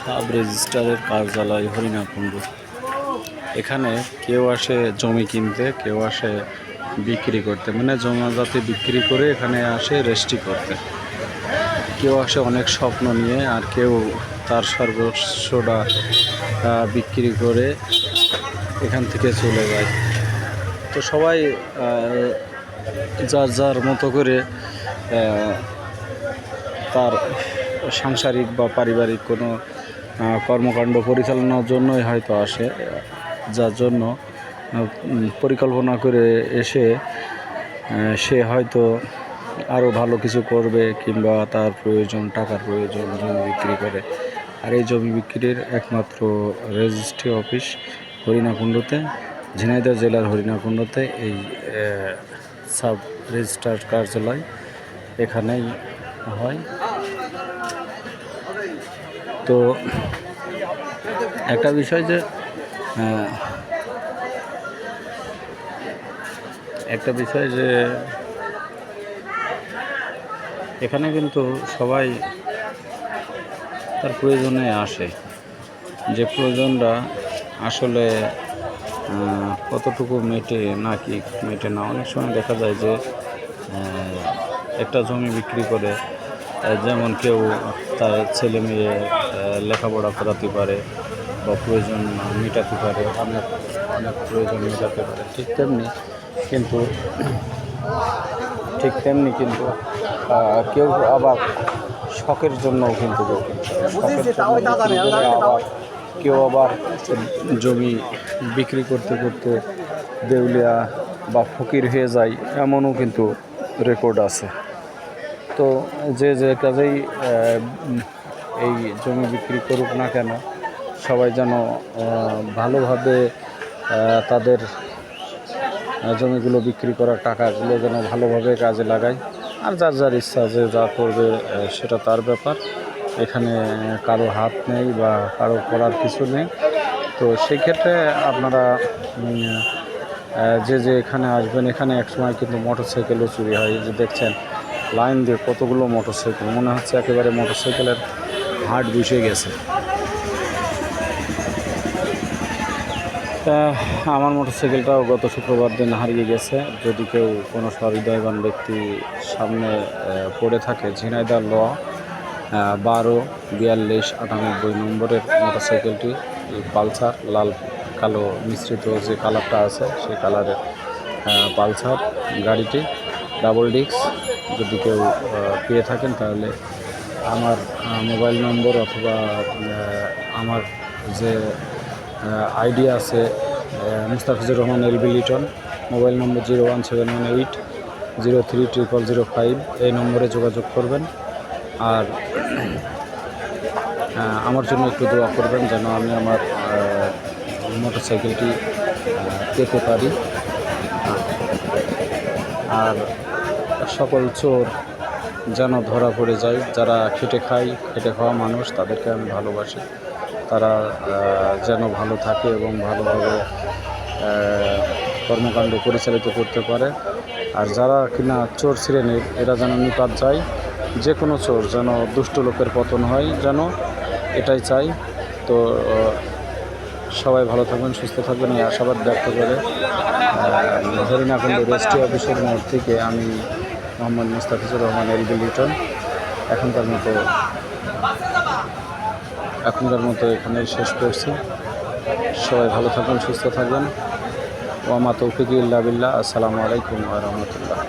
Sub রেজিস্ট্রারের কার্যালয় হরিণাকুণ্ডু। এখানে কেউ আসে জমি কিনতে, কেউ আসে বিক্রি করতে, মানে জমাজাতি বিক্রি করে এখানে আসে রেজিস্ট্রি করতে। কেউ আসে অনেক স্বপ্ন নিয়ে, আর কেউ তার সর্বস্বটা বিক্রি করে এখান থেকে চলে যায়। তো সবাই যার যার মতো করে তার সাংসারিক বা পারিবারিক কোনো কর্মকাণ্ড পরিচালনার জন্যই হয়তো আসে, যার জন্য পরিকল্পনা করে এসে সে হয়তো আরও ভালো কিছু করবে, কিংবা তার প্রয়োজন, টাকার প্রয়োজন, জমি বিক্রি করে। আর এই জমি বিক্রির একমাত্র রেজিস্ট্রি অফিস হরিণাকুণ্ডুতে, ঝিনাইদহ জেলার হরিণাকুণ্ডুতে এই সাব রেজিস্ট্রার কার্যালয় এখানেই হয়। তো একটা বিষয় যে এখানে কিন্তু সবাই তার প্রয়োজনে আসে, যে প্রয়োজনটা আসলে কতটুকু মেটে নাকি মেটে না। অনেক সময় দেখা যায় যে একটা জমি বিক্রি করে, যেমন কেউ তার ছেলে মেয়ে লেখাপড়া করাতে পারে বা প্রয়োজন মেটাতে পারে, অনেক অনেক প্রয়োজন মেটাতে পারে। ঠিক তেমনি কিন্তু কেউ আবার শখের জন্যও কিন্তু কেউ আবার জমি বিক্রি করতে করতে দেউলিয়া বা ফকির হয়ে যায়, এমনও কিন্তু রেকর্ড আছে। তো যে কাজেই এই জমি বিক্রি করুক না কেন, সবাই যেন ভালোভাবে তাদের জমিগুলো বিক্রি করার টাকাগুলো যেন ভালোভাবে কাজে লাগায়। আর যার যার ইচ্ছা যে যা করবে সেটা তার ব্যাপার, এখানে কারো হাত নেই বা কারো করার কিছু নেই। তো সেক্ষেত্রে আপনারা যে এখানে আসবেন, এখানে একসময় কিন্তু মোটরসাইকেলও চুরি হয়। যে দেখছেন লাইন দিয়ে কতগুলো মোটরসাইকেল, মনে হচ্ছে একেবারে মোটরসাইকেলের হাট বসে গেছে। আমার মোটরসাইকেলটাও গত শুক্রবার দিন হারিয়ে গেছে। যদি কেউ কোনো সহৃদয়বান ব্যক্তি সামনে পড়ে থাকে, ঝিনাইদহ ল 124298 নম্বরের মোটরসাইকেলটি, পালসার লাল কালো মিশ্রিত যে কালারটা আছে, সেই কালারের পালসার গাড়িটি, ডাবল ডিস্ক, যদি কেউ পেয়ে থাকেন তাহলে আমার মোবাইল নম্বর অথবা আমার যে আইডি আছে মুস্তাফিজুর রহমান এলবি লিটন, মোবাইল নম্বর 01780300005, এই নম্বরে যোগাযোগ করবেন। আর আমার জন্য একটু দোয়া করবেন যেন আমি আমার মোটরসাইকেলটি পেতে পারি। আর সকল চোর যেন ধরা পড়ে যায়। যারা খেটে খাওয়া মানুষ, তাদেরকে আমি ভালোবাসি। তারা যেন ভালো থাকে এবং ভালোভাবে কর্মকাণ্ড পরিচালিত করতে পারে। আর যারা কিনা চোর শ্রেণীর, এরা যেন নিপাত যায়। যে কোনো চোর যেন দুষ্ট লোকের পতন হয়, যেন এটাই চাই। তো সবাই ভালো থাকবেন, সুস্থ থাকবেন, এই আশাবাদ ব্যক্ত করে হরিণাকুণ্ডু রেজিস্ট্রি অফিসের মোড় থেকে আমি মোহাম্মদ মুস্তাফিজুর রহমান এলবি লিটন এখনকার মতো এখানে শেষ করছি। সবাই ভালো থাকবেন, সুস্থ থাকবেন। ওয়া মা তৌফিক ইল্লা বিল্লাহ। আসসালামু আলাইকুম ওয়া রাহমাতুল্লাহ।